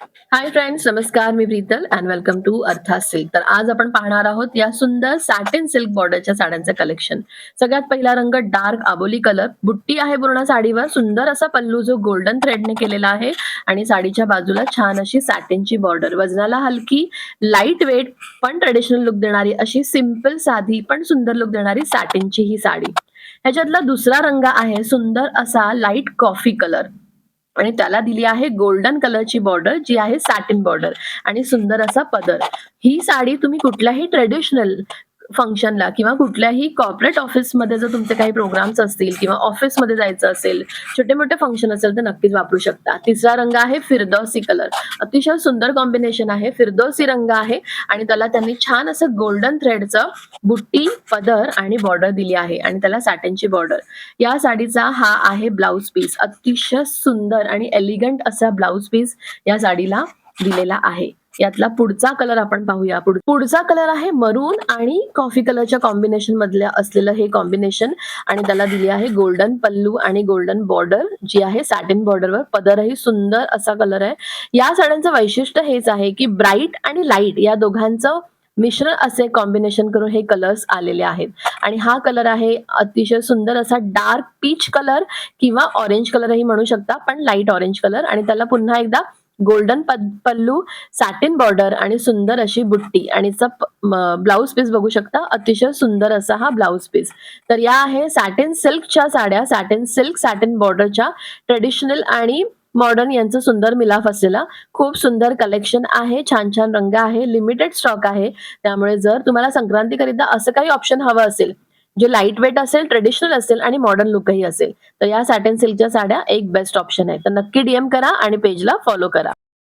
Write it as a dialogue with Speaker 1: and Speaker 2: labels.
Speaker 1: Hi friends, नमस्कार. मी Preetal and welcome to अर्थात silk. तर आज आपण पाहणार आहोत या सुंदर सॅटिन सिल्क बॉर्डरच्या साड्यांचं कलेक्शन. सगळ्यात पहिला रंग डार्क आबोली कलर. बुट्टी आहे पूर्ण साडीवर. सुंदर असा पल्लू जो गोल्डन थ्रेडने केलेला आहे आणि साडीच्या बाजूला छान अशी सॅटिनची बॉर्डर. वजनाला हलकी, लाईट वेट पण ट्रेडिशनल लुक देणारी अशी सिंपल साधी पण सुंदर लुक देणारी सॅटिनची ही साडी. ह्याच्यातला दुसरा रंग आहे सुंदर असा लाईट कॉफी कलर आणि त्याला दिली आहे गोल्डन कलरची बॉर्डर जी आहे सॅटिन बॉर्डर आणि सुंदर असा पदर. ही साडी तुम्ही कुठल्याही ट्रेडिशनल फंक्शनला किंवा कुठल्याही कॉर्पोरेट ऑफिसमध्ये जर तुमचे काही प्रोग्राम्स असतील किंवा ऑफिसमध्ये जायचं असेल, छोटे-मोठे फंक्शन असेल तर नक्कीच वापरू शकता. तिसरा रंग आहे फिरदौसी कलर. अतिशय सुंदर कॉम्बिनेशन आहे. फिरदौसी रंग आहे आणि त्याला त्यांनी छान असं गोल्डन थ्रेडचं बुट्टी, पदर आणि बॉर्डर दिली आहे आणि त्याला सॅटिनची बॉर्डर. या साडीचा हा आहे ब्लाउज पीस. अतिशय सुंदर आणि एलिगंट असा ब्लाउज पीस या साडीला दिलेला आहे. यातला पुढचा कलर आपण पाहूया. पुढचा कलर आहे मरून आणि कॉफी कलरच्या कॉम्बिनेशन मधल्या असलेलं हे कॉम्बिनेशन आणि त्याला दिली आहे गोल्डन पल्लू आणि गोल्डन बॉर्डर जी आहे सॅटिन बॉर्डरवर. पदरही सुंदर असा कलर आहे. या साड्यांचं वैशिष्ट्य हेच आहे की ब्राईट आणि लाईट या दोघांचं मिश्रण असे कॉम्बिनेशन करून हे कलर्स आलेले आहेत आणि हा कलर आहे अतिशय सुंदर असा डार्क पीच कलर किंवा ऑरेंज कलरही म्हणू शकता, पण लाईट ऑरेंज कलर आणि त्याला पुन्हा एकदा गोल्डन पल्लू, सॅटिन बॉर्डर आणि सुंदर अशी बुट्टी आणि ब्लाउज पीस बघू शकता. अतिशय सुंदर असा हा ब्लाउज पीस. तर या आहे सॅटिन सिल्कच्या साड्या. सॅटिन सिल्क, सॅटिन बॉर्डरच्या ट्रेडिशनल आणि मॉडर्न यांचं सुंदर मिलाफ असलेला खूप सुंदर कलेक्शन आहे. छान छान रंग आहे. लिमिटेड स्टॉक आहे. त्यामुळे जर तुम्हाला संक्रांतीकरिता असं काही ऑप्शन हवं असेल जे लाईट वेट असेल, ट्रेडिशनल असेल आणि मॉडर्न लुकही असेल, तर या सॅटिन सिल्कच्या साड्या एक बेस्ट ऑप्शन आहे. तर नक्की डीएम करा आणि पेजला फॉलो करा.